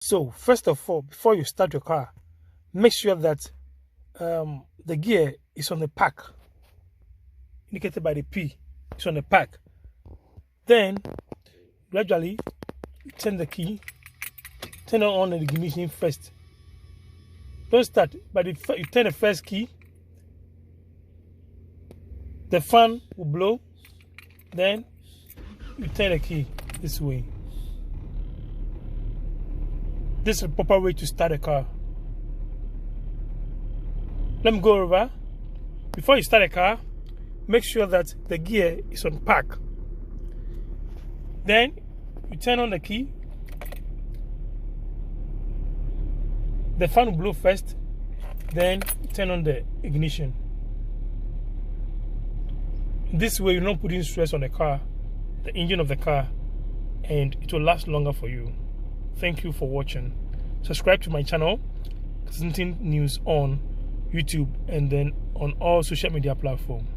So first of all, before you start your car, make sure that the gear is on the pack, indicated by the P. It's on the pack. Then gradually you turn the key, turn on the ignition first. Don't start, but you turn the first key, the fan will blow, then you turn the key this way. This is the proper way to start a car. Let me go over. Before you start a car, make sure that the gear is on pack. Then you turn on the key. The fan will blow first, then you turn on the ignition. This way you're not putting stress on the car, the engine of the car, and it will last longer for you. Thank you for watching. Subscribe to my channel, Kasatintin News, on YouTube and then on all social media platforms.